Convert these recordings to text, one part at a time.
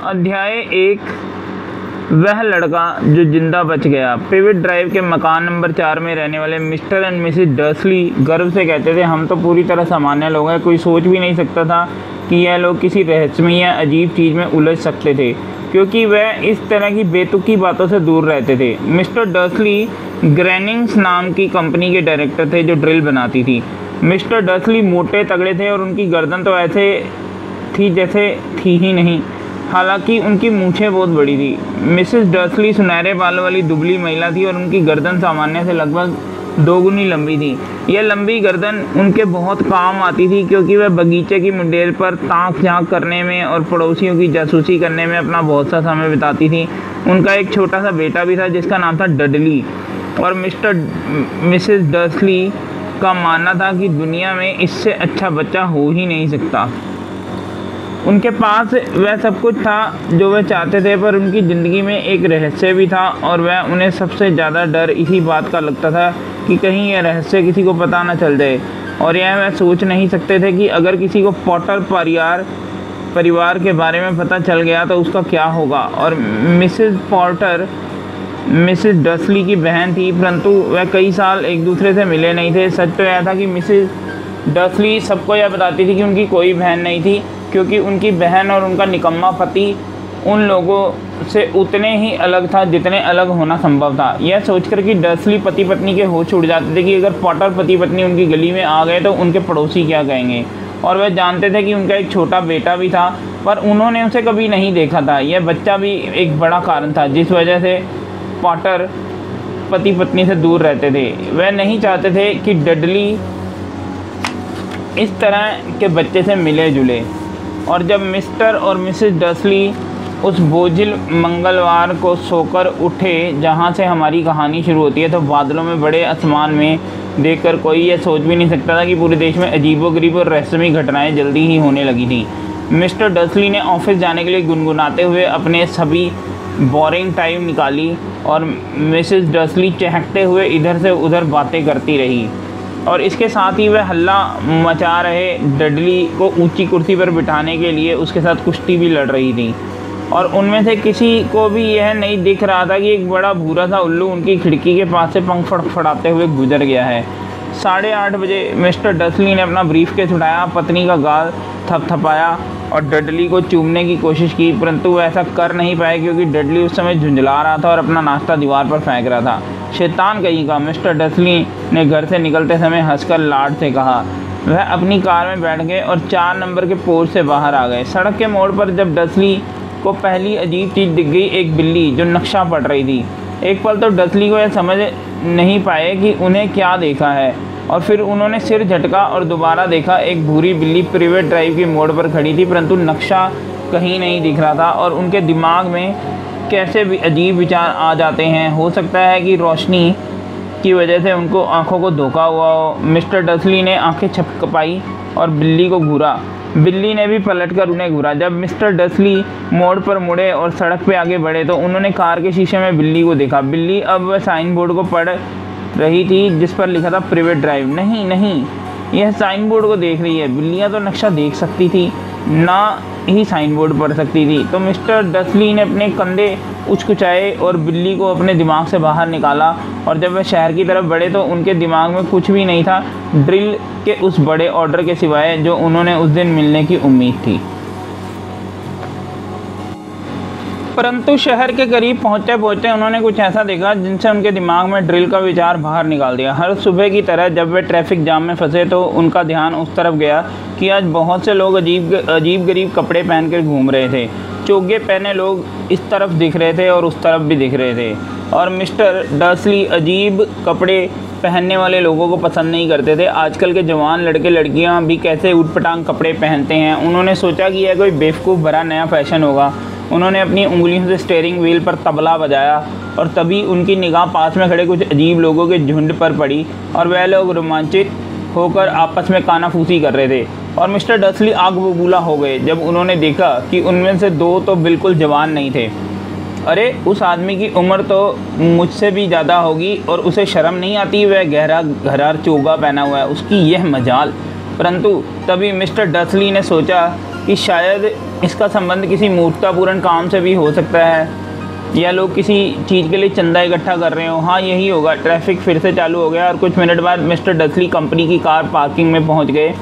अध्याय 1। वह लड़का जो जिंदा बच गया। पिविट ड्राइव के मकान नंबर 4 में रहने वाले मिस्टर एंड मिसेस डर्सली गर्व से कहते थे, हम तो पूरी तरह सामान्य लोग हैं। कोई सोच भी नहीं सकता था कि यह लोग किसी रहस्यमय या अजीब चीज़ में उलझ सकते थे, क्योंकि वह इस तरह की बेतुकी बातों से दूर रहते थे। मिस्टर डर्सली ग्रेनिंग्स नाम की कंपनी के डायरेक्टर थे जो ड्रिल बनाती थी। मिस्टर डर्सली मोटे तगड़े थे और उनकी गर्दन तो ऐसे थी जैसे थी ही नहीं, हालांकि उनकी मूछें बहुत बड़ी थी। मिसेस डर्सली सुनहरे बालों वाली दुबली महिला थी और उनकी गर्दन सामान्य से लगभग 2 गुनी लंबी थी। यह लंबी गर्दन उनके बहुत काम आती थी, क्योंकि वह बगीचे की मुंडेर पर ताक झांक करने में और पड़ोसियों की जासूसी करने में अपना बहुत सा समय बिताती थी। उनका एक छोटा सा बेटा भी था जिसका नाम था डडली, और मिसेस डर्सली का मानना था कि दुनिया में इससे अच्छा बच्चा हो ही नहीं सकता। उनके पास वह सब कुछ था जो वह चाहते थे, पर उनकी ज़िंदगी में एक रहस्य भी था, और वह उन्हें सबसे ज़्यादा डर इसी बात का लगता था कि कहीं यह रहस्य किसी को पता न चल जाए। और यह वह सोच नहीं सकते थे कि अगर किसी को पॉटर परिवार के बारे में पता चल गया तो उसका क्या होगा। और मिसेस पॉटर मिसेस डर्सली की बहन थी, परंतु वह कई साल एक दूसरे से मिले नहीं थे। सच तो यह था कि मिसेस डर्सली सबको यह बताती थी कि उनकी कोई बहन नहीं थी, क्योंकि उनकी बहन और उनका निकम्मा पति उन लोगों से उतने ही अलग था जितने अलग होना संभव था। यह सोचकर कि डर्सली पति पत्नी के होश उड़ जाते थे कि अगर पॉटर पति पत्नी उनकी गली में आ गए तो उनके पड़ोसी क्या कहेंगे। और वह जानते थे कि उनका एक छोटा बेटा भी था, पर उन्होंने उसे कभी नहीं देखा था। यह बच्चा भी एक बड़ा कारण था जिस वजह से पॉटर पति पत्नी से दूर रहते थे। वह नहीं चाहते थे कि डडली इस तरह के बच्चे से मिले जुले। और जब मिस्टर और मिसेस डर्सली उस बोझिल मंगलवार को सोकर उठे जहाँ से हमारी कहानी शुरू होती है, तो बादलों में बड़े आसमान में देखकर कोई यह सोच भी नहीं सकता था कि पूरे देश में अजीबोगरीब और रहस्यमयी घटनाएं जल्दी ही होने लगी थी। मिस्टर डर्सली ने ऑफिस जाने के लिए गुनगुनाते हुए अपने सभी बोरिंग टाइम निकाली, और मिसेस डर्सली चहकते हुए इधर से उधर बातें करती रही, और इसके साथ ही वह हल्ला मचा रहे डडली को ऊंची कुर्सी पर बिठाने के लिए उसके साथ कुश्ती भी लड़ रही थी। और उनमें से किसी को भी यह नहीं दिख रहा था कि एक बड़ा भूरा सा उल्लू उनकी खिड़की के पास से पंख फड़फड़ाते हुए गुजर गया है। 8:30 बजे मिस्टर डर्सली ने अपना ब्रीफकेस उठाया, पत्नी का गाल थपथपाया और डडली को चूमने की कोशिश की, परंतु वह ऐसा कर नहीं पाए क्योंकि डडली उस समय झुंझला रहा था और अपना नाश्ता दीवार पर फेंक रहा था। शैतान कहीं का, मिस्टर डर्सली ने घर से निकलते समय हंसकर लाड से कहा। वह अपनी कार में बैठ गए और 4 नंबर के पोर्च से बाहर आ गए। सड़क के मोड़ पर जब डर्सली को पहली अजीब चीज़ दिख गई, एक बिल्ली जो नक्शा पढ़ रही थी। एक पल तो डर्सली को यह समझ नहीं पाए कि उन्हें क्या देखा है, और फिर उन्होंने सिर झटका और दोबारा देखा। एक भूरी बिल्ली पिविट ड्राइव के मोड़ पर खड़ी थी, परंतु नक्शा कहीं नहीं दिख रहा था। और उनके दिमाग में कैसे भी अजीब विचार आ जाते हैं। हो सकता है कि रोशनी की वजह से उनको आंखों को धोखा हुआ हो। मिस्टर डर्सली ने आंखें झपकपाई और बिल्ली को घूरा। बिल्ली ने भी पलटकर उन्हें घूरा। जब मिस्टर डर्सली मोड़ पर मुड़े और सड़क पे आगे बढ़े तो उन्होंने कार के शीशे में बिल्ली को देखा। बिल्ली अब वह साइन बोर्ड को पढ़ रही थी जिस पर लिखा था पिविट ड्राइव। नहीं, यह साइन बोर्ड को देख रही है। बिल्लियाँ तो नक्शा देख सकती थी, ना ही साइन बोर्ड पढ़ सकती थी। तो मिस्टर डर्सली ने अपने कंधे उचकुचाए और बिल्ली को अपने दिमाग से बाहर निकाला, और जब वह शहर की तरफ बढ़े तो उनके दिमाग में कुछ भी नहीं था ड्रिल के उस बड़े ऑर्डर के सिवाय जो उन्होंने उस दिन मिलने की उम्मीद थी। परंतु शहर के करीब पहुँचते पहुँचते उन्होंने कुछ ऐसा देखा जिनसे उनके दिमाग में ड्रिल का विचार बाहर निकाल दिया। हर सुबह की तरह जब वे ट्रैफिक जाम में फंसे तो उनका ध्यान उस तरफ गया कि आज बहुत से लोग अजीब गरीब कपड़े पहनकर घूम रहे थे। चोगे पहने लोग इस तरफ दिख रहे थे और उस तरफ भी दिख रहे थे, और मिस्टर डर्सली अजीब कपड़े पहनने वाले लोगों को पसंद नहीं करते थे। आजकल के जवान लड़के लड़कियां भी कैसे ऊटपटांग कपड़े पहनते हैं। उन्होंने सोचा कि यह कोई बेवकूफ़ भरा नया फैशन होगा। उन्होंने अपनी उंगलियों से स्टीयरिंग व्हील पर तबला बजाया, और तभी उनकी निगाह पास में खड़े कुछ अजीब लोगों के झुंड पर पड़ी, और वह लोग रोमांचित होकर आपस में कानाफूसी कर रहे थे। और मिस्टर डर्सली आग बबूला हो गए जब उन्होंने देखा कि उनमें से 2 तो बिल्कुल जवान नहीं थे। अरे, उस आदमी की उम्र तो मुझसे भी ज़्यादा होगी और उसे शर्म नहीं आती, वह गहरा घरार चोगा पहना हुआ है, उसकी यह मजाल। परंतु तभी मिस्टर डर्सली ने सोचा कि शायद इसका संबंध किसी मूर्खतापूर्ण काम से भी हो सकता है या लोग किसी चीज़ के लिए चंदा इकट्ठा कर रहे हो। हाँ, यही होगा। ट्रैफिक फिर से चालू हो गया और कुछ मिनट बाद मिस्टर डसली कंपनी की कार पार्किंग में पहुंच गए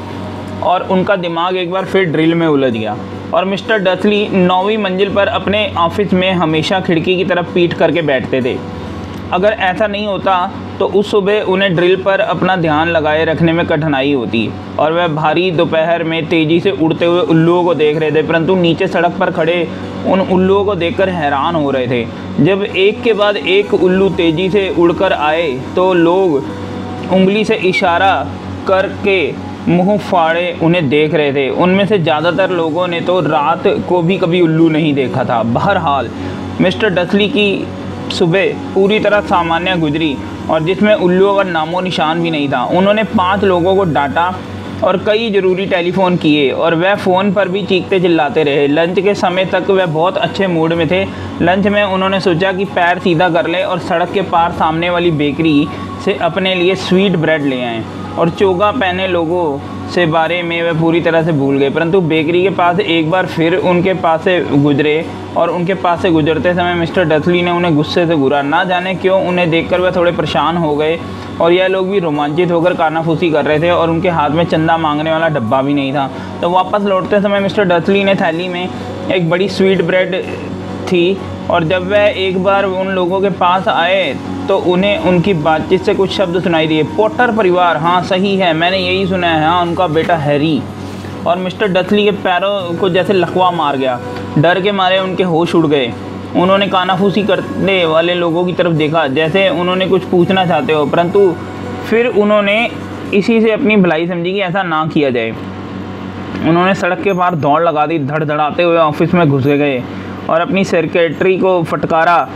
और उनका दिमाग एक बार फिर ड्रिल में उलझ गया। और मिस्टर डसली 9वीं मंजिल पर अपने ऑफिस में हमेशा खिड़की की तरफ पीठ करके बैठते थे। अगर ऐसा नहीं होता तो उस सुबह उन्हें ड्रिल पर अपना ध्यान लगाए रखने में कठिनाई होती और वह भारी दोपहर में तेज़ी से उड़ते हुए उल्लुओं को देख रहे थे, परंतु नीचे सड़क पर खड़े उन उल्लुओं को देखकर हैरान हो रहे थे। जब एक के बाद एक उल्लू तेज़ी से उड़कर आए तो लोग उंगली से इशारा करके मुंह फाड़े उन्हें देख रहे थे। उनमें से ज़्यादातर लोगों ने तो रात को भी कभी उल्लू नहीं देखा था। बहरहाल मिस्टर डसली की सुबह पूरी तरह सामान्य गुजरी और जिसमें उल्लुओं का नामो निशान भी नहीं था। उन्होंने 5 लोगों को डांटा और कई ज़रूरी टेलीफ़ोन किए और वह फ़ोन पर भी चीखते चिल्लाते रहे। लंच के समय तक वह बहुत अच्छे मूड में थे। लंच में उन्होंने सोचा कि पैर सीधा कर लें और सड़क के पार सामने वाली बेकरी से अपने लिए स्वीट ब्रेड ले आएँ और चोगा पहने लोगों से बारे में वह पूरी तरह से भूल गए। परंतु बेकरी के पास एक बार फिर उनके पास से गुजरे और उनके पास से गुजरते समय मिस्टर डसली ने उन्हें गुस्से से घूरा। ना जाने क्यों उन्हें देखकर वह थोड़े परेशान हो गए और यह लोग भी रोमांचित होकर कानाफूसी कर रहे थे और उनके हाथ में चंदा मांगने वाला डब्बा भी नहीं था। तो वापस लौटते समय मिस्टर डसली ने थैली में एक बड़ी स्वीट ब्रेड थी और जब वह एक बार उन लोगों के पास आए तो उन्हें उनकी बातचीत से कुछ शब्द सुनाई दिए। पॉटर परिवार, हाँ सही है, मैंने यही सुना है। हाँ, उनका बेटा हैरी। और मिस्टर डसली के पैरों को जैसे लकवा मार गया। डर के मारे उनके होश उड़ गए। उन्होंने कानाफूसी करने वाले लोगों की तरफ देखा जैसे उन्होंने कुछ पूछना चाहते हो, परंतु फिर उन्होंने इसी से अपनी भलाई समझी कि ऐसा ना किया जाए। उन्होंने सड़क के पार दौड़ लगा दी, धड़धड़ाते हुए ऑफिस में घुस गए और अपनी सेक्रेटरी को फटकारा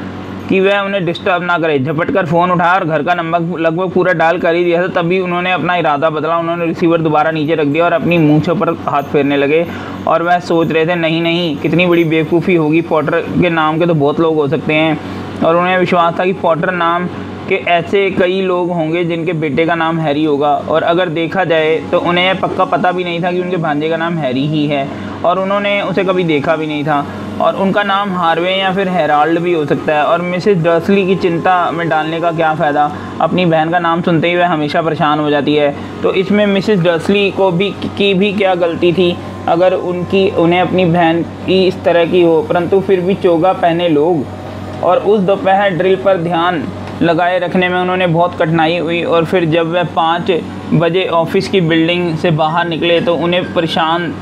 कि वह उन्हें डिस्टर्ब ना करे। झपट कर फ़ोन उठाया और घर का नंबर लगभग पूरा डायल कर ही दिया था। तभी उन्होंने अपना इरादा बदला। उन्होंने रिसीवर दोबारा नीचे रख दिया और अपनी मूंछों पर हाथ फेरने लगे और वह सोच रहे थे, नहीं नहीं, कितनी बड़ी बेवकूफ़ी होगी। पॉटर के नाम के तो बहुत लोग हो सकते हैं और उन्हें विश्वास था कि पॉटर नाम के ऐसे कई लोग होंगे जिनके बेटे का नाम हैरी होगा। और अगर देखा जाए तो उन्हें यह पक्का पता भी नहीं था कि उनके भांजे का नाम हैरी ही है और उन्होंने उसे कभी देखा भी नहीं था और उनका नाम हार्वे या फिर हेराल्ड भी हो सकता है। और मिसेस डसली की चिंता में डालने का क्या फ़ायदा, अपनी बहन का नाम सुनते ही वह हमेशा परेशान हो जाती है। तो इसमें मिसेस डसली को भी क्या गलती थी अगर उन्हें अपनी बहन की इस तरह की हो। परंतु फिर भी चोगा पहने लोग और उस दोपहर ड्रिल पर ध्यान लगाए रखने में उन्होंने बहुत कठिनाई हुई। और फिर जब वह 5 बजे ऑफिस की बिल्डिंग से बाहर निकले तो उन्हें परेशान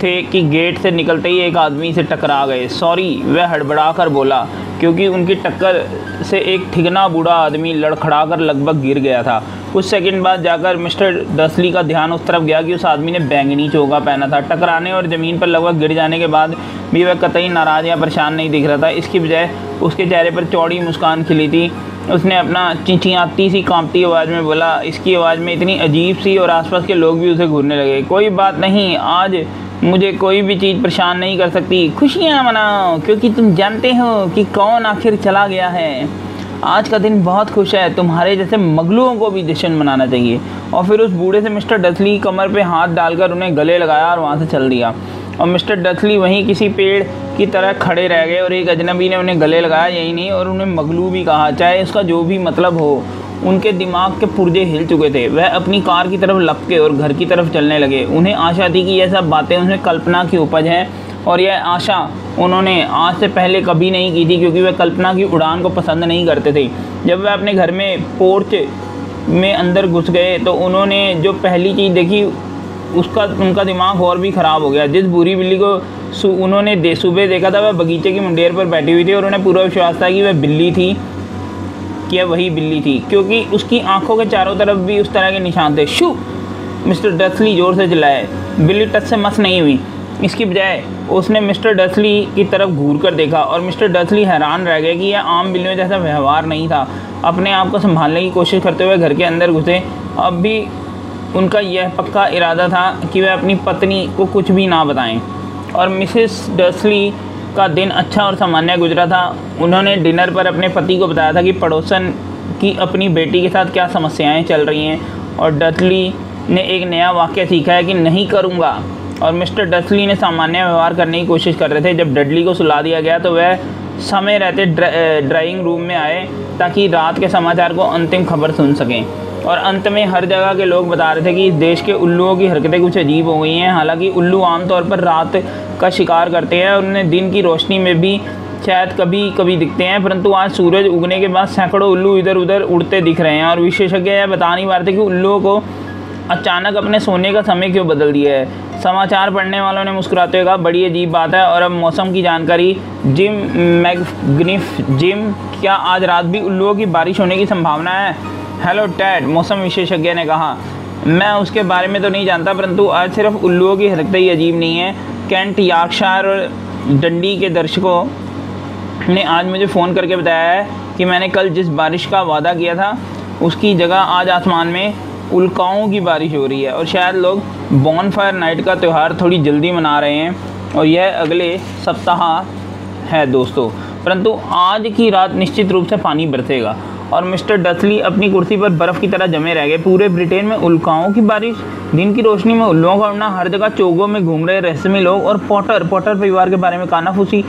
थे कि गेट से निकलते ही एक आदमी से टकरा गए। सॉरी, वह हड़बड़ा कर बोला, क्योंकि उनकी टक्कर से एक ठिगना बूढ़ा आदमी लड़खड़ाकर लगभग गिर गया था। कुछ सेकंड बाद जाकर मिस्टर डसली का ध्यान उस तरफ गया कि उस आदमी ने बैंगनी चोगा पहना था। टकराने और ज़मीन पर लगभग गिर जाने के बाद भी वह कतई नाराज़ या परेशान नहीं दिख रहा था। इसकी बजाय उसके चेहरे पर चौड़ी मुस्कान खिली थी। उसने अपना चिंचियाती सी कांपती आवाज़ में बोला। इसकी आवाज़ में इतनी अजीब सी और आसपास के लोग भी उसे घूरने लगे। कोई बात नहीं, आज मुझे कोई भी चीज़ परेशान नहीं कर सकती। खुशियाँ मनाओ, क्योंकि तुम जानते हो कि कौन आखिर चला गया है। आज का दिन बहुत खुश है। तुम्हारे जैसे मगलुओं को भी जश्न मनाना चाहिए। और फिर उस बूढ़े से मिस्टर डसली कमर पे हाथ डालकर उन्हें गले लगाया और वहाँ से चल दिया। और मिस्टर डसली वहीं किसी पेड़ की तरह खड़े रह गए और एक अजनबी ने उन्हें गले लगाया, यही नहीं और उन्हें मगलू भी कहा, चाहे उसका जो भी मतलब हो। उनके दिमाग के पुर्जे हिल चुके थे। वह अपनी कार की तरफ लपके और घर की तरफ चलने लगे। उन्हें आशा थी कि यह सब बातें उन्हें कल्पना की उपज है और यह आशा उन्होंने आज से पहले कभी नहीं की थी, क्योंकि वह कल्पना की उड़ान को पसंद नहीं करते थे। जब वह अपने घर में पोर्च में अंदर घुस गए तो उन्होंने जो पहली चीज़ देखी उनका दिमाग और भी ख़राब हो गया। जिस बुरी बिल्ली को उन्होंने सुबह देखा था वह बगीचे की मुंडेर पर बैठी हुई थी और उन्हें पूरा विश्वास था कि वह बिल्ली थी, कि वही बिल्ली थी, क्योंकि उसकी आंखों के चारों तरफ भी उस तरह के निशान थे। शू! मिस्टर डसली ज़ोर से चिल्लाए। बिल्ली टच से मस नहीं हुई। इसकी बजाय उसने मिस्टर डसली की तरफ घूर कर देखा और मिस्टर डसली हैरान रह गए कि यह आम बिल्लियों जैसा व्यवहार नहीं था। अपने आप को संभालने की कोशिश करते हुए घर के अंदर घुसे। अब भी उनका यह पक्का इरादा था कि वह अपनी पत्नी को कुछ भी ना बताएं। और मिसेस डसली का दिन अच्छा और सामान्य गुजरा था। उन्होंने डिनर पर अपने पति को बताया था कि पड़ोसन की अपनी बेटी के साथ क्या समस्याएं चल रही हैं और डसली ने एक नया वाक्य सीखा है कि नहीं करूँगा। और मिस्टर डसली ने सामान्य व्यवहार करने की कोशिश कर रहे थे। जब डडली को सुला दिया गया तो वह समय रहते ड्राइंग रूम में आए ताकि रात के समाचार को अंतिम खबर सुन सकें। और अंत में हर जगह के लोग बता रहे थे कि इस देश के उल्लुओं की हरकतें कुछ अजीब हो गई हैं। हालांकि उल्लू आमतौर पर रात का शिकार करते हैं और उन्हें दिन की रोशनी में भी शायद कभी कभी दिखते हैं, परंतु आज सूरज उगने के बाद सैकड़ों उल्लू इधर उधर उड़ते दिख रहे हैं। और विशेषज्ञ यह बता नहीं पा रहे थे कि उल्लुओं को अचानक अपने सोने का समय क्यों बदल दिया है। समाचार पढ़ने वालों ने मुस्कुराते हुए कहा, बड़ी अजीब बात है। और अब मौसम की जानकारी। जिम मैगनिफ, जिम, क्या आज रात भी उल्लुओं की बारिश होने की संभावना है? हेलो टैड, मौसम विशेषज्ञ ने कहा, मैं उसके बारे में तो नहीं जानता, परंतु आज सिर्फ उल्लुओं की हरकतें ही अजीब नहीं है। कैंट, यॉर्कशायर और डंडी के दर्शकों ने आज मुझे फ़ोन करके बताया है कि मैंने कल जिस बारिश का वादा किया था उसकी जगह आज आसमान में उल्काओं की बारिश हो रही है। और शायद लोग बॉनफायर नाइट का त्यौहार थोड़ी जल्दी मना रहे हैं और यह अगले सप्ताह है दोस्तों, परंतु आज की रात निश्चित रूप से पानी बरसेगा। और मिस्टर डसली अपनी कुर्सी पर बर्फ़ की तरह जमे रह गए। पूरे ब्रिटेन में उल्काओं की बारिश, दिन की रोशनी में उल्लुओं का उड़ना, हर जगह चौकों में घूम रहे रहस्यमय लोग और पॉटर परिवार के बारे में कानाफूसी।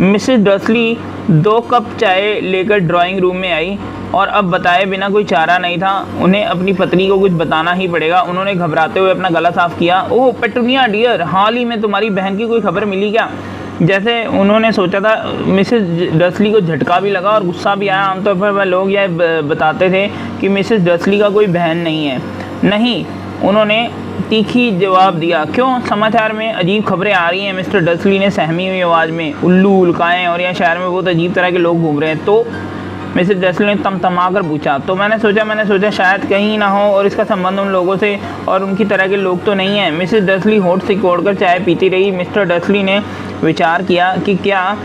मिसेस डसली 2 कप चाय लेकर ड्राइंग रूम में आई और अब बताए बिना कोई चारा नहीं था, उन्हें अपनी पत्नी को कुछ बताना ही पड़ेगा। उन्होंने घबराते हुए अपना गला साफ किया। ओह पेटूनिया डियर, हाल ही में तुम्हारी बहन की कोई खबर मिली क्या? जैसे उन्होंने सोचा था, मिसेस डसली को झटका भी लगा और गुस्सा भी आया। आमतौर पर वह लोग यह बताते थे कि मिसेस डसली का कोई बहन नहीं है। नहीं, उन्होंने तीखी जवाब दिया। क्यों? समाचार में अजीब खबरें आ रही हैं, मिस्टर डसली ने सहमी हुई आवाज़ में। उल्लू, उल्काएँ और यह शहर में बहुत अजीब तरह के लोग घूम रहे हैं। तो मिसेस डसली ने तमतमा कर पूछा। तो मैंने सोचा शायद कहीं ना हो और इसका संबंध उन लोगों से और उनकी तरह के लोग तो नहीं है। मिसेस डसली होठ सिकोड़कर चाय पीती रही। मिस्टर डसली ने विचार किया कि क्या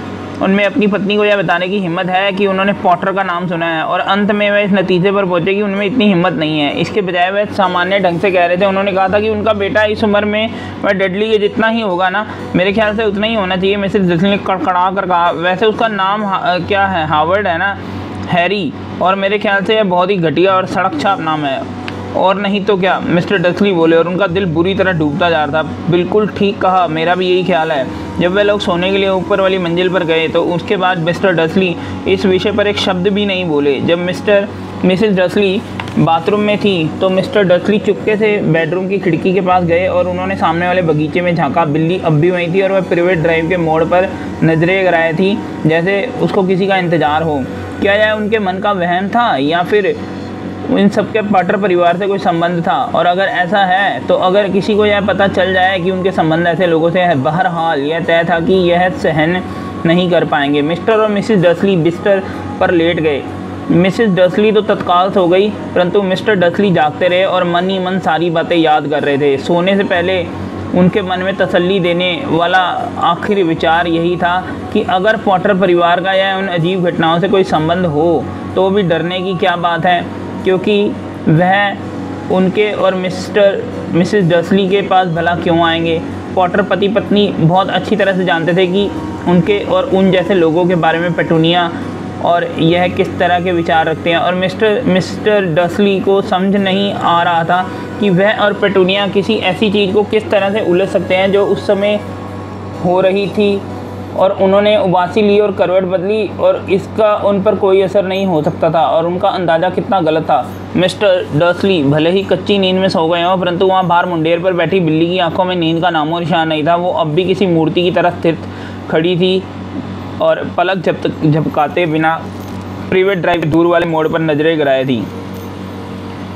उनमें अपनी पत्नी को यह बताने की हिम्मत है कि उन्होंने पॉटर का नाम सुना है, और अंत में वह इस नतीजे पर पहुंचे कि उनमें इतनी हिम्मत नहीं है। इसके बजाय वह सामान्य ढंग से कह रहे थे। उन्होंने कहा था कि उनका बेटा इस उम्र में वह डडली के जितना ही होगा ना, मेरे ख्याल से उतना ही होना चाहिए। मिसेस डसली ने कड़कड़ा कर कहा, वैसे उसका नाम क्या है? हावर्ड है ना? हैरी, और मेरे ख्याल से यह बहुत ही घटिया और सड़क छाप नाम है। और नहीं तो क्या, मिस्टर डसली बोले, और उनका दिल बुरी तरह डूबता जा रहा था। बिल्कुल ठीक कहा, मेरा भी यही ख्याल है। जब वे लोग सोने के लिए ऊपर वाली मंजिल पर गए तो उसके बाद मिस्टर डसली इस विषय पर एक शब्द भी नहीं बोले। जब मिसेस डसली बाथरूम में थी तो मिस्टर डसली चुपके से बेडरूम की खिड़की के पास गए और उन्होंने सामने वाले बगीचे में झांका। बिल्ली अब भी वहीं थी और वह प्राइवेट ड्राइव के मोड़ पर नजरें गड़ाए थी, जैसे उसको किसी का इंतजार हो। क्या यह उनके मन का वहम था या फिर इन सबके पॉटर परिवार से कोई संबंध था? और अगर ऐसा है तो अगर किसी को यह पता चल जाए कि उनके संबंध ऐसे लोगों से है, बहरहाल यह तय था कि यह सहन नहीं कर पाएंगे। मिस्टर और मिसेस डसली बिस्तर पर लेट गए। मिसेस डसली तो तत्काल सो गई, परंतु मिस्टर डसली जागते रहे और मन ही मन सारी बातें याद कर रहे थे। सोने से पहले उनके मन में तसल्ली देने वाला आखिरी विचार यही था कि अगर पॉटर परिवार का या उन अजीब घटनाओं से कोई संबंध हो तो भी डरने की क्या बात है, क्योंकि वह उनके और मिसेस डसली के पास भला क्यों आएंगे। पॉटर पति पत्नी बहुत अच्छी तरह से जानते थे कि उनके और उन जैसे लोगों के बारे में पेटूनिया और यह किस तरह के विचार रखते हैं। और मिस्टर डसली को समझ नहीं आ रहा था कि वह और पेटूनिया किसी ऐसी चीज़ को किस तरह से उलझ सकते हैं जो उस समय हो रही थी, और उन्होंने उबासी ली और करवट बदली और इसका उन पर कोई असर नहीं हो सकता था, और उनका अंदाज़ा कितना गलत था। मिस्टर डसली भले ही कच्ची नींद में सो गए हों, परंतु वहाँ बाहर मुंडेर पर बैठी बिल्ली की आंखों में नींद का नामो निशान नहीं था। वो अब भी किसी मूर्ति की तरह स्थिर खड़ी थी और पलक झपकाते बिना प्राइवेट ड्राइव दूर वाले मोड़ पर नजरें गिराए थी।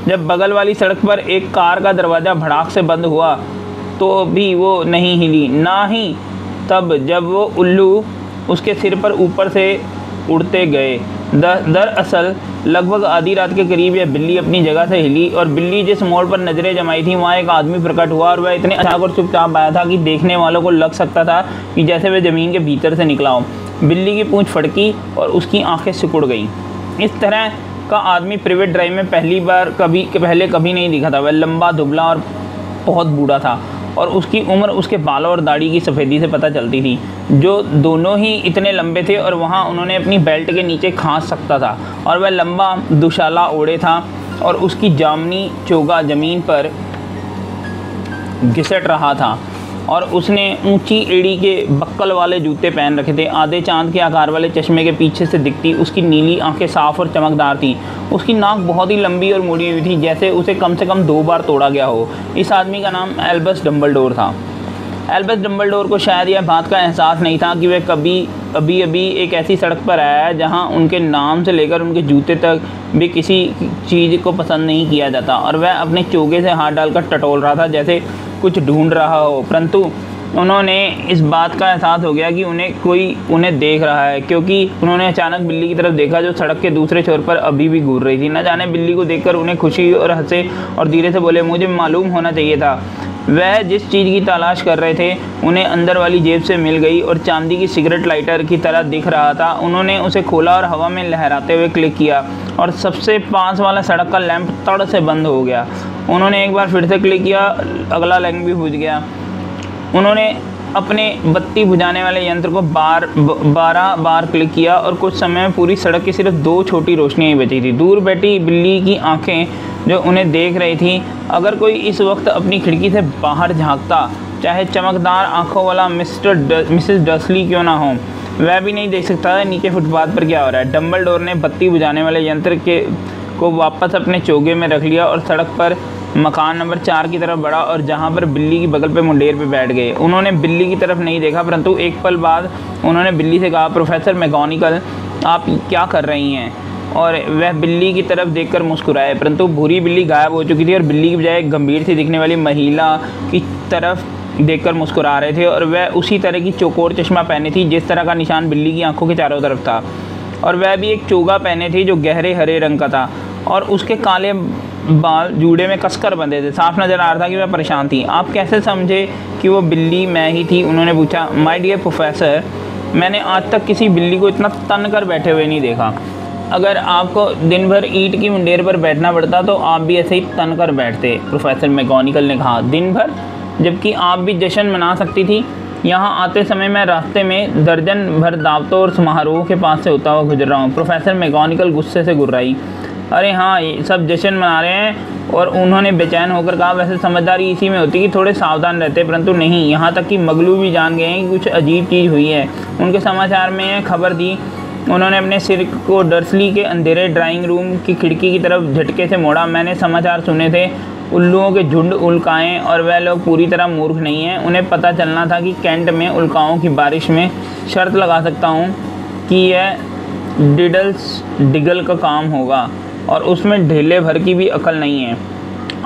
जब बगल वाली सड़क पर एक कार का दरवाज़ा भड़ाक से बंद हुआ तो भी वो नहीं हिली, ना ही तब जब वो उल्लू उसके सिर पर ऊपर से उड़ते गए। दरअसल लगभग आधी रात के करीब यह बिल्ली अपनी जगह से हिली, और बिल्ली जिस मोड़ पर नजरें जमाई थी वहाँ एक आदमी प्रकट हुआ, और वह इतने अचानक और चुपचाप आया था कि देखने वालों को लग सकता था कि जैसे वह ज़मीन के भीतर से निकला हो। बिल्ली की पूँछ फड़की और उसकी आंखें सिकुड़ गईं। इस तरह का आदमी प्राइवेट ड्राइव में पहले कभी नहीं दिखा था। वह लंबा, दुबला और बहुत बूढ़ा था, और उसकी उम्र उसके बालों और दाढ़ी की सफ़ेदी से पता चलती थी, जो दोनों ही इतने लंबे थे और वहाँ उन्होंने अपनी बेल्ट के नीचे खांस सकता था। और वह लंबा दुशाला ओढ़े था और उसकी जामनी चोगा ज़मीन पर घिसट रहा था। और उसने ऊंची एड़ी के बक्कल वाले जूते पहन रखे थे। आधे चांद के आकार वाले चश्मे के पीछे से दिखती उसकी नीली आंखें साफ और चमकदार थीं। उसकी नाक बहुत ही लंबी और मुड़ी हुई थी, जैसे उसे कम से कम 2 बार तोड़ा गया हो। इस आदमी का नाम एल्बस डम्बलडोर था। एल्बस डम्बलडोर को शायद यह बात का एहसास नहीं था कि वह अभी एक ऐसी सड़क पर आया है जहाँ उनके नाम से लेकर उनके जूते तक भी किसी चीज़ को पसंद नहीं किया जाता, और वह अपने चोगे से हाथ डालकर टटोल रहा था जैसे कुछ ढूंढ रहा हो। परंतु उन्होंने इस बात का एहसास हो गया कि कोई उन्हें देख रहा है, क्योंकि उन्होंने अचानक बिल्ली की तरफ देखा जो सड़क के दूसरे छोर पर अभी भी घूर रही थी। न जाने बिल्ली को देखकर उन्हें खुशी और हंसे और धीरे से बोले, मुझे मालूम होना चाहिए था। वह जिस चीज़ की तलाश कर रहे थे उन्हें अंदर वाली जेब से मिल गई और चांदी की सिगरेट लाइटर की तरह दिख रहा था। उन्होंने उसे खोला और हवा में लहराते हुए क्लिक किया और सबसे पास वाला सड़क का लैंप तड़ से बंद हो गया। उन्होंने एक बार फिर से क्लिक किया, अगला लैंप भी बुझ गया। उन्होंने अपने बत्ती बुझाने वाले यंत्र को 12 बार क्लिक किया और कुछ समय में पूरी सड़क की सिर्फ 2 छोटी रोशनियाँ ही बची थी। दूर बैठी बिल्ली की आंखें जो उन्हें देख रही थी। अगर कोई इस वक्त अपनी खिड़की से बाहर झांकता, चाहे चमकदार आंखों वाला मिसेस डसली क्यों ना हो, वह भी नहीं देख सकता था नीचे फुटपाथ पर क्या हो रहा है। डम्बलडोर ने बत्ती बुझाने वाले यंत्र को वापस अपने चोगे में रख लिया और सड़क पर मकान नंबर 4 की तरफ बढ़ा और जहां पर बिल्ली की बगल पे मुंडेर पे बैठ गए। उन्होंने बिल्ली की तरफ नहीं देखा, परंतु एक पल बाद उन्होंने बिल्ली से कहा, प्रोफेसर मैगोनिगल, आप क्या कर रही हैं? और वह बिल्ली की तरफ देखकर मुस्कुराए, परंतु भूरी बिल्ली गायब हो चुकी थी और बिल्ली की बजाय एक गंभीर सी दिखने वाली महिला की तरफ देखकर मुस्कुरा रहे थे, और वह उसी तरह की चौकोर चश्मा पहने थी जिस तरह का निशान बिल्ली की आंखों के चारों तरफ था, और वह भी एक चोगा पहने थी जो गहरे हरे रंग का था और उसके काले बाल जूड़े में कसकर बंधे थे। साफ नज़र आ रहा था कि वह परेशान थी। आप कैसे समझे कि वो बिल्ली मैं ही थी? उन्होंने पूछा। माय डियर प्रोफेसर, मैंने आज तक किसी बिल्ली को इतना तन कर बैठे हुए नहीं देखा। अगर आपको दिन भर ईंट की मुंडेर पर बैठना पड़ता तो आप भी ऐसे ही तन कर बैठते, प्रोफेसर मैगोनिगल ने कहा। दिन भर? जबकि आप भी जश्न मना सकती थी। यहाँ आते समय मैं रास्ते में दर्जन भर दावतों और समारोह के पास से होता हुआ गुजर रहा हूँ। प्रोफेसर मैगोनिगल गुस्से से गुर्राई। अरे हाँ, सब जश्न मना रहे हैं। और उन्होंने बेचैन होकर कहा, वैसे समझदारी इसी में होती कि थोड़े सावधान रहते, परंतु नहीं। यहाँ तक कि मगलू भी जान गए हैं कि कुछ अजीब चीज़ हुई है। उनके समाचार में खबर दी। उन्होंने अपने सिर को डर्सली के अंधेरे ड्राइंग रूम की खिड़की की तरफ झटके से मोड़ा। मैंने समाचार सुने थे, उल्लुओं के झुंड उल्काएँ, और वह लोग पूरी तरह मूर्ख नहीं हैं। उन्हें पता चलना था कि कैंट में उल्काओं की बारिश में शर्त लगा सकता हूँ कि यह डिगल का काम होगा, और उसमें ढेले भर की भी अकल नहीं है।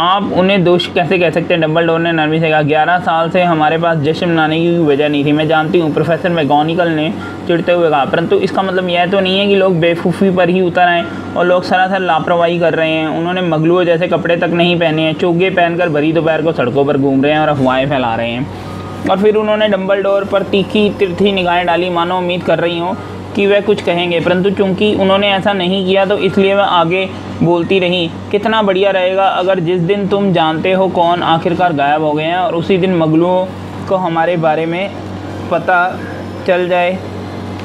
आप उन्हें दोष कैसे कह सकते हैं? डम्बलडोर ने नरमी से कहा। 11 साल से हमारे पास जश्न मनाने की वजह नहीं थी। मैं जानती हूँ, प्रोफेसर मैगोनिगल ने चिढ़ते हुए कहा, परंतु इसका मतलब यह तो नहीं है कि लोग बेवकूफ़ी पर ही उतर आए और लोग सरासर लापरवाही कर रहे हैं। उन्होंने मगलुओं जैसे कपड़े तक नहीं पहने हैं, चोगे पहनकर भरी दोपहर को सड़कों पर घूम रहे हैं और अफवाहें फैला रहे हैं। और फिर उन्होंने डम्बलडोर पर तीखी तिरछी निगाहें डाली, मानो उम्मीद कर रही हों कि वह कुछ कहेंगे, परंतु चूंकि उन्होंने ऐसा नहीं किया तो इसलिए वह आगे बोलती रही। कितना बढ़िया रहेगा अगर जिस दिन तुम जानते हो कौन आखिरकार गायब हो गए हैं और उसी दिन मगलुओं को हमारे बारे में पता चल जाए।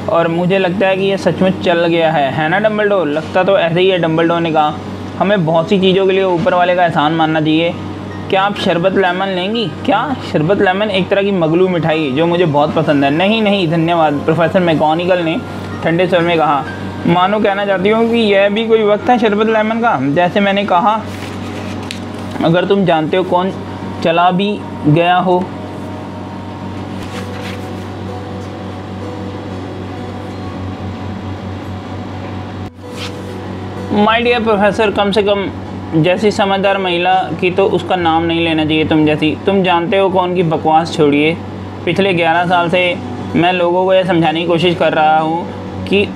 और मुझे लगता है कि यह सचमुच चल गया है ना डम्बलडोर? लगता तो ऐसे ही है, डम्बलडोर ने कहा। हमें बहुत सी चीज़ों के लिए ऊपर वाले का एहसान मानना चाहिए। क्या आप शरबत लेमन लेंगी? क्या शरबत लेमन? एक तरह की मगलू मिठाई जो मुझे बहुत पसंद है। नहीं नहीं धन्यवाद, प्रोफेसर मैगोनिगल ने ठंडे स्वर में कहा। मानो कहना चाहती हूँ कि यह भी कोई वक्त है शरबत लेमन का? जैसे मैंने कहा, अगर तुम जानते हो कौन चला भी गया हो। माय डियर प्रोफेसर, कम से कम जैसी समझदार महिला की तो उसका नाम नहीं लेना चाहिए तुम जैसी। तुम जानते हो कौन की बकवास छोड़िए। पिछले 11 साल से मैं लोगों को यह समझाने की कोशिश कर रहा हूँ कि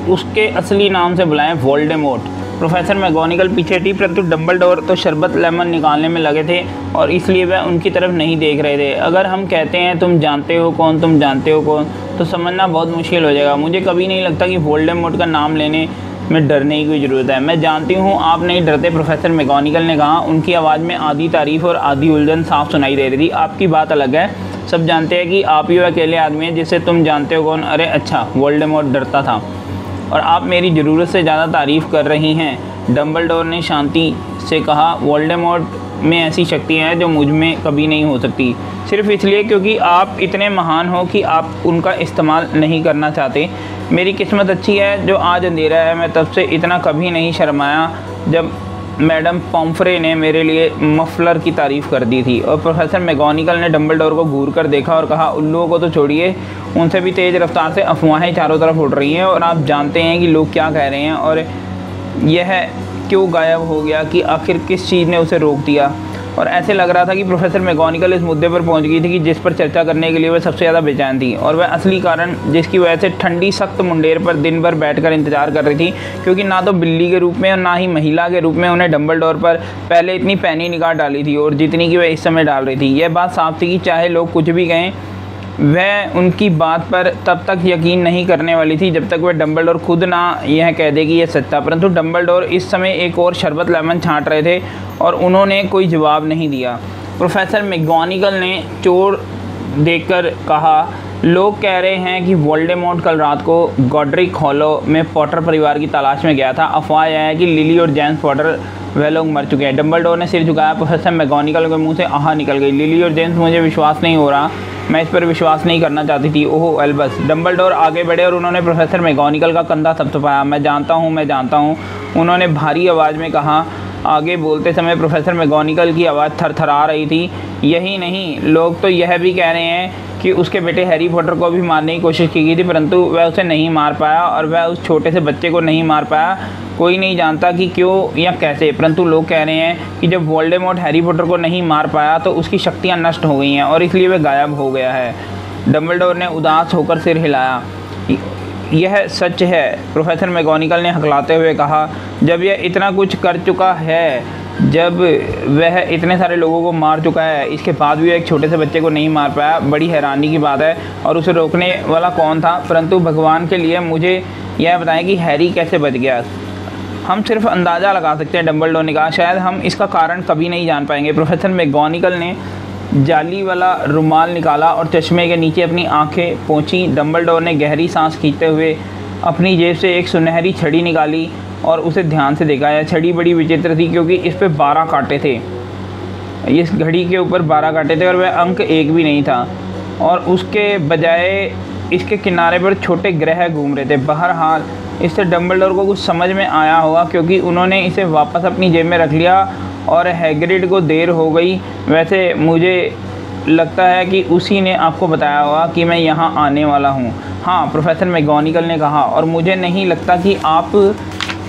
उसके असली नाम से बुलाएं, वोल्डेमॉर्ट। प्रोफेसर मैगोनिगल पीछे थी, परंतु डम्बलडोर तो शरबत लेमन निकालने में लगे थे और इसलिए वह उनकी तरफ नहीं देख रहे थे। अगर हम कहते हैं तुम जानते हो कौन, तुम जानते हो कौन, तो समझना बहुत मुश्किल हो जाएगा। मुझे कभी नहीं लगता कि वोल्डेमॉर्ट का नाम लेने में डरने की कोई ज़रूरत है। मैं जानती हूँ आप नहीं डरते, प्रोफेसर मैगोनिगल ने कहा। उनकी आवाज़ में आधी तारीफ़ और आधी उलझन साफ सुनाई दे रही थी। आपकी बात अलग है, सब जानते हैं कि आप ही अकेले आदमी हैं जिसे तुम जानते हो कौन। अरे अच्छा, वोल्डेमॉर्ट डरता था और आप मेरी ज़रूरत से ज़्यादा तारीफ़ कर रही हैं, डम्बलडोर ने शांति से कहा। वोल्डेमॉर्ट में ऐसी शक्तियाँ हैं जो मुझ में कभी नहीं हो सकती, सिर्फ़ इसलिए क्योंकि आप इतने महान हो कि आप उनका इस्तेमाल नहीं करना चाहते। मेरी किस्मत अच्छी है जो आज अंधेरा है। मैं तब से इतना कभी नहीं शर्माया जब मैडम पॉम्फ्रे ने मेरे लिए मफलर की तारीफ़ कर दी थी। और प्रोफेसर मैगोनिगल ने डंबलडोर को घूर कर देखा और कहा, उल्लुओं को तो छोड़िए, उनसे भी तेज़ रफ्तार से अफवाहें चारों तरफ उड़ रही हैं और आप जानते हैं कि लोग क्या कह रहे हैं और यह क्यों गायब हो गया, कि आखिर किस चीज़ ने उसे रोक दिया। और ऐसे लग रहा था कि प्रोफेसर मैगोनिगल इस मुद्दे पर पहुंच गई थी कि जिस पर चर्चा करने के लिए वह सबसे ज़्यादा बेचैन थी, और वह असली कारण जिसकी वजह से ठंडी सख्त मुंडेर पर दिन भर बैठकर इंतजार कर रही थी, क्योंकि ना तो बिल्ली के रूप में और ना ही महिला के रूप में उन्हें डंबलडोर पर पहले इतनी पैनी निगाह डाली थी और जितनी कि वह इस समय डाल रही थी। यह बात साफ थी कि चाहे लोग कुछ भी कहें, वह उनकी बात पर तब तक यकीन नहीं करने वाली थी जब तक वह डंबलडोर खुद ना यह कह दे कि यह सच था। परंतु डंबलडोर इस समय एक और शरबत लेमन छांट रहे थे और उन्होंने कोई जवाब नहीं दिया। प्रोफेसर मैगोनिगल ने चोर देखकर कहा, लोग कह रहे हैं कि वोल्डेमॉर्ट कल रात को गॉड्रिक हॉलो में पॉटर परिवार की तलाश में गया था। अफवाह यह है कि लिली और जेम्स पॉटर वह लोग मर चुके हैं। डंबलडोर ने सिर झुकाया। प्रोफेसर मैगोनिगल के मुंह से आहा निकल गई। लिली और जेम्स, मुझे विश्वास नहीं हो रहा, मैं इस पर विश्वास नहीं करना चाहती थी। ओह एल्बस। डंबलडोर आगे बढ़े और उन्होंने प्रोफेसर मैगोनिगल का कंधा थपथपाया। मैं जानता हूँ, उन्होंने भारी आवाज़ में कहा। आगे बोलते समय प्रोफेसर मैगोनिगल की आवाज़ थरथरा रही थी। यही नहीं, लोग तो यह भी कह रहे हैं कि उसके बेटे हैरी पॉटर को भी मारने की कोशिश की गई थी, परंतु वह उसे नहीं मार पाया और वह उस छोटे से बच्चे को नहीं मार पाया। कोई नहीं जानता कि क्यों या कैसे, परंतु लोग कह रहे हैं कि जब वोल्डेमॉर्ट हैरी पॉटर को नहीं मार पाया तो उसकी शक्तियाँ नष्ट हो गई हैं और इसलिए वह गायब हो गया है। डंबलडोर ने उदास होकर सिर हिलाया। यह सच है, प्रोफेसर मैगोनिगल ने हकलाते हुए कहा। जब यह इतना कुछ कर चुका है, जब वह इतने सारे लोगों को मार चुका है, इसके बाद भी एक छोटे से बच्चे को नहीं मार पाया, बड़ी हैरानी की बात है। और उसे रोकने वाला कौन था? परंतु भगवान के लिए मुझे यह बताएं कि हैरी कैसे बच गया। हम सिर्फ अंदाज़ा लगा सकते हैं, डंबलडोर ने कहा। शायद हम इसका कारण कभी नहीं जान पाएंगे। प्रोफेसर मैगोनिगल ने जाली वाला रुमाल निकाला और चश्मे के नीचे अपनी आंखें पोंछी। डंबलडोर ने गहरी सांस खींचते हुए अपनी जेब से एक सुनहरी छड़ी निकाली और उसे ध्यान से देखा। यह छड़ी बड़ी विचित्र थी क्योंकि इस पे 12 कांटे थे। इस घड़ी के ऊपर 12 कांटे थे और वह अंक एक भी नहीं था, और उसके बजाय इसके किनारे पर छोटे ग्रह घूम रहे थे। बहरहाल इससे डंबलडोर को कुछ समझ में आया होगा, क्योंकि उन्होंने इसे वापस अपनी जेब में रख लिया और हैग्रिड को देर हो गई। वैसे मुझे लगता है कि उसी ने आपको बताया होगा कि मैं यहाँ आने वाला हूँ। हाँ, प्रोफेसर मैगोनिगल ने कहा, और मुझे नहीं लगता कि आप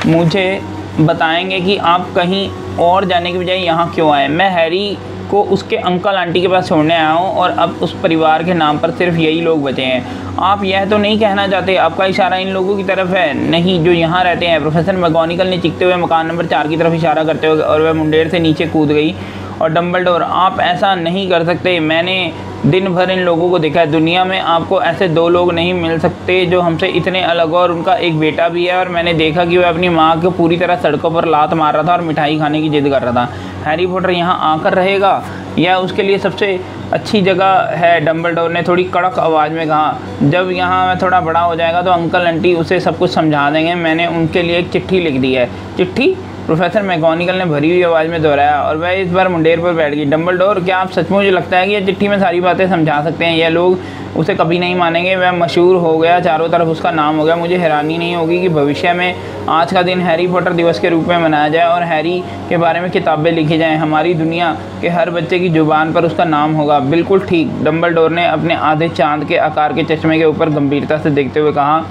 मुझे बताएंगे कि आप कहीं और जाने के बजाय यहाँ क्यों आए। मैं हैरी को उसके अंकल आंटी के पास छोड़ने आया हूँ और अब उस परिवार के नाम पर सिर्फ यही लोग बचे हैं। आप यह तो नहीं कहना चाहते? आपका इशारा इन लोगों की तरफ है, नहीं जो यहाँ रहते हैं। प्रोफेसर मैगोनिगल ने चीखते हुए मकान नंबर 4 की तरफ इशारा करते हुए, और वह मुंडेर से नीचे कूद गई। और डंबलडोर, आप ऐसा नहीं कर सकते। मैंने दिन भर इन लोगों को देखा है। दुनिया में आपको ऐसे 2 लोग नहीं मिल सकते जो हमसे इतने अलग, और उनका एक बेटा भी है। और मैंने देखा कि वह अपनी माँ को पूरी तरह सड़कों पर लात मार रहा था और मिठाई खाने की जिद कर रहा था। हैरी पॉटर यहाँ आकर रहेगा, यह उसके लिए सबसे अच्छी जगह है। डंबलडोर ने थोड़ी कड़क आवाज़ में कहा। जब यहाँ वह थोड़ा बड़ा हो जाएगा तो अंकल आंटी उसे सब कुछ समझा देंगे। मैंने उनके लिए एक चिट्ठी लिख दी है। चिट्ठी? प्रोफेसर मैगोनिगल ने भरी हुई आवाज़ में दोहराया, और वह इस बार मुंडेर पर बैठ गई। डंबलडोर, क्या आप सचमुच मुझे लगता है कि यह चिट्ठी में सारी बातें समझा सकते हैं? यह लोग उसे कभी नहीं मानेंगे। वह मशहूर हो गया, चारों तरफ उसका नाम हो गया। मुझे हैरानी नहीं होगी कि भविष्य में आज का दिन हैरी पॉटर दिवस के रूप में मनाया जाए और हैरी के बारे में किताबें लिखी जाएं। हमारी दुनिया के हर बच्चे की ज़ुबान पर उसका नाम होगा। बिल्कुल ठीक, डंबलडोर ने अपने आधे चांद के आकार के चश्मे के ऊपर गंभीरता से देखते हुए कहा।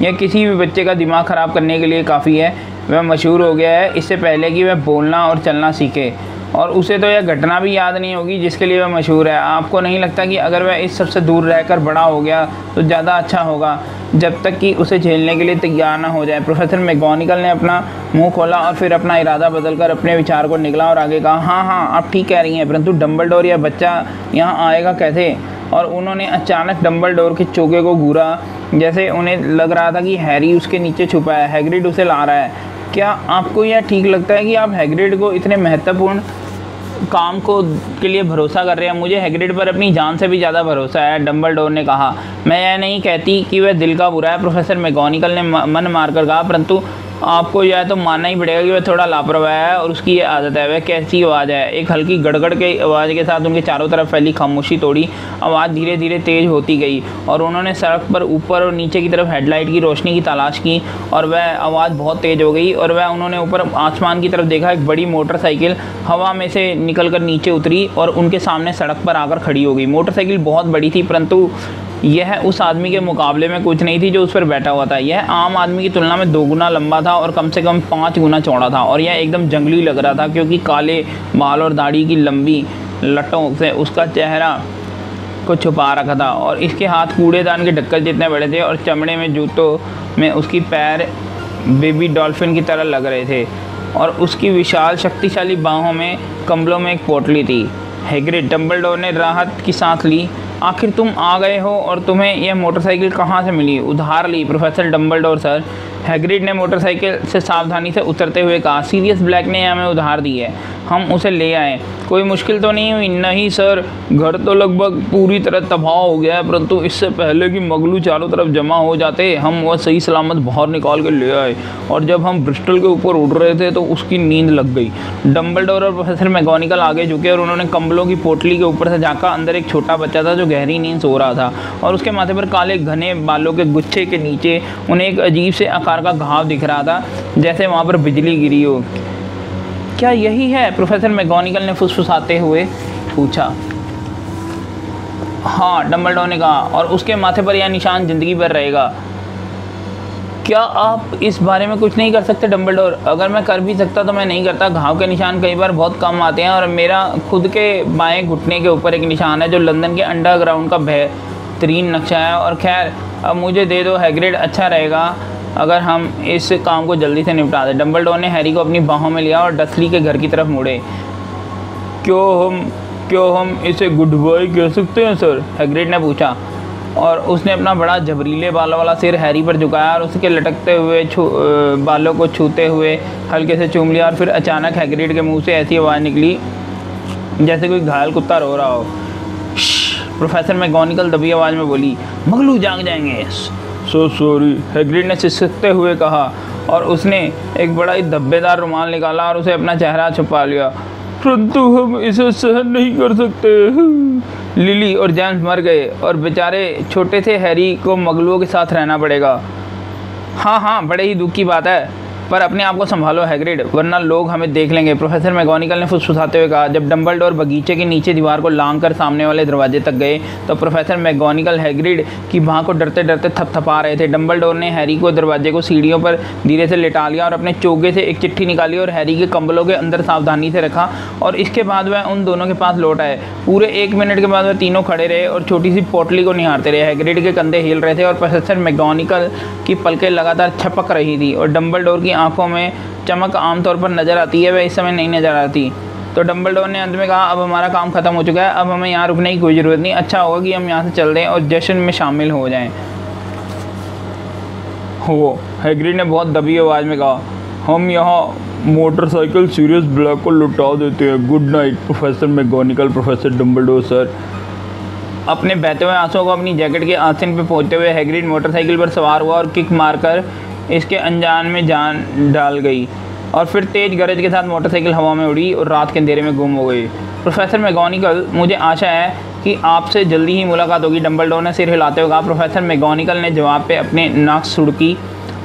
यह किसी भी बच्चे का दिमाग ख़राब करने के लिए काफ़ी है। वह मशहूर हो गया है इससे पहले कि वह बोलना और चलना सीखे, और उसे तो यह घटना भी याद नहीं होगी जिसके लिए वह मशहूर है। आपको नहीं लगता कि अगर वह इस सबसे दूर रहकर बड़ा हो गया तो ज़्यादा अच्छा होगा, जब तक कि उसे झेलने के लिए तैयार ना हो जाए? प्रोफेसर मैगोनिगल ने अपना मुंह खोला और फिर अपना इरादा बदलकर अपने विचार को निकला और आगे कहा, हाँ आप ठीक कह रही हैं, परंतु डंबलडोर यह बच्चा यहाँ आएगा कैसे? और उन्होंने अचानक डंबलडोर के चोगे को घूरा, जैसे उन्हें लग रहा था कि हैरी उसके नीचे छुपा है, हैग्रिड उसे ला रहा है। क्या आपको यह ठीक लगता है कि आप हैग्रिड को इतने महत्वपूर्ण काम के लिए भरोसा कर रहे हैं? मुझे हैग्रिड पर अपनी जान से भी ज़्यादा भरोसा है, डंबलडोर ने कहा। मैं यह नहीं कहती कि वह दिल का बुरा है, प्रोफेसर मैगोनिगल ने मन मारकर कहा, परंतु आपको यह तो मानना ही पड़ेगा कि वह थोड़ा लापरवाह है और उसकी ये आदत है। वह कैसी आवाज़ है? एक हल्की गड़गड़ की आवाज़ के साथ उनके चारों तरफ फैली खामोशी तोड़ी। आवाज़ धीरे धीरे तेज़ होती गई और उन्होंने सड़क पर ऊपर और नीचे की तरफ हेडलाइट की रोशनी की तलाश की और वह आवाज़ बहुत तेज़ हो गई और वह उन्होंने ऊपर आसमान की तरफ देखा। एक बड़ी मोटरसाइकिल हवा में से निकलकर नीचे उतरी और उनके सामने सड़क पर आकर खड़ी हो गई। मोटरसाइकिल बहुत बड़ी थी, परंतु यह उस आदमी के मुकाबले में कुछ नहीं थी जो उस पर बैठा हुआ था। यह आम आदमी की तुलना में 2 गुना लंबा था और कम से कम 5 गुना चौड़ा था और यह एकदम जंगली लग रहा था, क्योंकि काले बाल और दाढ़ी की लंबी लटों से उसका चेहरा को छुपा रखा था और इसके हाथ कूड़ेदान के ढक्कन जितने बड़े थे और चमड़े में जूतों में उसकी पैर बेबी डॉल्फिन की तरह लग रहे थे और उसकी विशाल शक्तिशाली बाहों में कंबलों में एक पोटली थी। हैग्रिड, डंबलडोर ने राहत की सांस ली। आखिर तुम आ गए हो और तुम्हें यह मोटरसाइकिल कहाँ से मिली? उधार ली प्रोफेसर डंबलडोर सर। हैग्रिड ने मोटरसाइकिल से सावधानी से उतरते हुए कहा। सीरियस ब्लैक ने हमें उधार दी है, हम उसे ले आए। कोई मुश्किल तो नहीं हुई? नहीं सर, घर तो लगभग पूरी तरह तबाह हो गया है, परंतु इससे पहले कि मगलू चारों तरफ जमा हो जाते हम वह सही सलामत बाहर निकाल के ले आए और जब हम ब्रिस्टल के ऊपर उड़ रहे थे तो उसकी नींद लग गई। डंबलडोर और प्रोफेसर मैगोनिकल आगे झुके और उन्होंने कंबलों की पोटली के ऊपर से झाँका। अंदर एक छोटा बच्चा था जो गहरी नींद सो रहा था और उसके माथे पर काले घने बालों के गुच्छे के नीचे उन्हें एक अजीब से आकार का घाव दिख रहा था, जैसे वहाँ पर बिजली गिरी हो। क्या यही है? प्रोफेसर मैगोनिकल ने फुसफुसाते हुए पूछा। हाँ, डंबलडोर ने कहा, और उसके माथे पर यह निशान जिंदगी भर रहेगा। क्या आप इस बारे में कुछ नहीं कर सकते डंबलडोर? अगर मैं कर भी सकता तो मैं नहीं करता। घाव के निशान कई बार बहुत कम आते हैं और मेरा खुद के बाएं घुटने के ऊपर एक निशान है जो लंदन के अंडरग्राउंड का बेहतरीन नक्शा है। और खैर, अब मुझे दे दो हैग्रिड, अच्छा रहेगा अगर हम इस काम को जल्दी से निपटा दें। डंबलडोर ने हैरी को अपनी बाहों में लिया और डसली के घर की तरफ मुड़े। क्यों हम इसे गुड बाय कह सकते हैं सर? हैग्रिड ने पूछा और उसने अपना बड़ा जबरीले बालों वाला सिर हैरी पर झुकाया और उसके लटकते हुए बालों को छूते हुए हल्के से चूम लिया। और फिर अचानक हैग्रिड के मुंह से ऐसी आवाज़ निकली जैसे कोई घायल कुत्ता रो रहा हो। प्रोफेसर मैगोनिकल दबी आवाज़ में बोली, मगलू जाग जाएंगे। सो सॉरी, हैग्रिड ने सिसकते हुए कहा और उसने एक बड़ा ही धब्बेदार रुमाल निकाला और उसे अपना चेहरा छुपा लिया। परंतु हम इसे सहन नहीं कर सकते। लिली और जेम्स मर गए और बेचारे छोटे से हैरी को मगलुओं के साथ रहना पड़ेगा। हाँ, बड़े ही दुख की बात है, पर अपने आप को संभालो हैग्रिड, वरना लोग हमें देख लेंगे। प्रोफेसर मैगोनिकल ने फुसफुसाते हुए कहा। जब डंबलडोर बगीचे के नीचे दीवार को लांघकर सामने वाले दरवाजे तक गए तो प्रोफेसर मैगोनिकल हैग्रिड की बाह को डरते डरते थपथपा रहे थे। डंबलडोर ने हैरी को दरवाजे को सीढ़ियों पर धीरे से लेटा लिया और अपने चोगे से एक चिट्ठी निकाली और हैरी के कंबलों के अंदर सावधानी से रखा और इसके बाद वह उन दोनों के पास लौट आए। पूरे 1 मिनट के बाद वह तीनों खड़े रहे और छोटी सी पोटली को निहारते रहे। हैग्रिड के कंधे हिल रहे थे और प्रोफेसर मैगोनिकल की पलकें लगातार छपक रही थी और डंबलडोर की आंखों में चमक आमतौर पर नज़र आती है, वह इस समय नहीं नज़र आती। तो डंबलडोर ने अंत में कहा, अब हमारा काम ख़त्म हो चुका है, अब हमें यहाँ रुकने की कोई ज़रूरत नहीं। अच्छा होगा कि हम यहाँ से चल दें और जश्न में शामिल हो जाएं। हो, हैग्रिड ने बहुत दबी आवाज़ में कहा, हम यहाँ मोटरसाइकिल सीरियस ब्लैक को लुटा देते हैं। Good night professor McGonagall, professor Dumbledore sir. अपने बहते हुए आंसुओं को अपनी जैकेट के आस्तीन पर पहुँचते हुए हैग्रिड मोटरसाइकिल पर सवार हुआ और किक मारकर इसके अनजान में जान डाल गई और फिर तेज गरज के साथ मोटरसाइकिल हवा में उड़ी और रात के अंधेरे में गुम हो गई। प्रोफेसर मैगोनिकल, मुझे आशा है कि आपसे जल्दी ही मुलाकात होगी, डंबलडोर ने सिर हिलाते हुए कहा। प्रोफेसर मैगोनिकल ने जवाब पे अपने नाक सुड़की।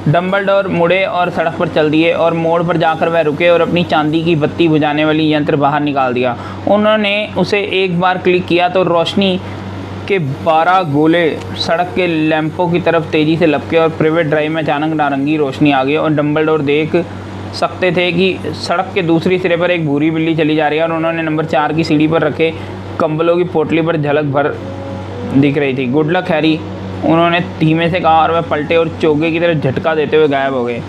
डंबलडोर मुड़े और सड़क पर चल दिए और मोड़ पर जाकर वह रुके और अपनी चांदी की बत्ती बुझाने वाली यंत्र बाहर निकाल दिया। उन्होंने उसे एक बार क्लिक किया तो रोशनी के 12 गोले सड़क के लैंपों की तरफ तेज़ी से लपके और प्राइवेट ड्राइव में अचानक नारंगी रोशनी आ गई और डंबलडोर देख सकते थे कि सड़क के दूसरी सिरे पर एक भूरी बिल्ली चली जा रही है और उन्होंने नंबर 4 की सीढ़ी पर रखे कंबलों की पोटली पर झलक भर दिख रही थी। गुड लक हैरी, उन्होंने धीमे से कहा और वह पलटे और चोगे की तरफ झटका देते हुए गायब हो गए।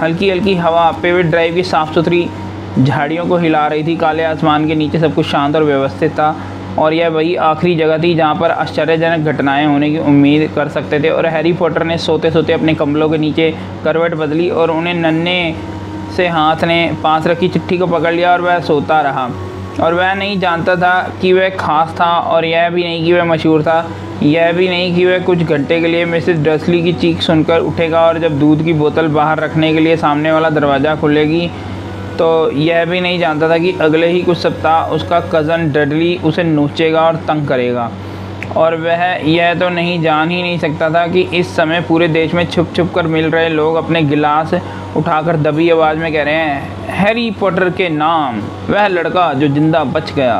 हल्की हल्की हवा प्राइवेट ड्राइव की साफ़ सुथरी झाड़ियों को हिला रही थी। काले आसमान के नीचे सब कुछ शांत और व्यवस्थित था और यह वही आखिरी जगह थी जहाँ पर आश्चर्यजनक घटनाएं होने की उम्मीद कर सकते थे। और हैरी पॉटर ने सोते सोते अपने कंबलों के नीचे करवट बदली और उन्हें नन्हे से हाथ ने पास रखी चिट्ठी को पकड़ लिया और वह सोता रहा। और वह नहीं जानता था कि वह ख़ास था, और यह भी नहीं कि वह मशहूर था, यह भी नहीं कि वह कुछ घंटे के लिए मिसेस डर्सली की चीख सुनकर उठेगा और जब दूध की बोतल बाहर रखने के लिए सामने वाला दरवाज़ा खुलेगी तो यह भी नहीं जानता था कि अगले ही कुछ सप्ताह उसका कज़न डडली उसे नोचेगा और तंग करेगा। और वह यह तो जान ही नहीं सकता था कि इस समय पूरे देश में छुप छुप कर मिल रहे लोग अपने गिलास उठाकर दबी आवाज़ में कह रहे हैं, हैरी पॉटर के नाम, वह लड़का जो जिंदा बच गया।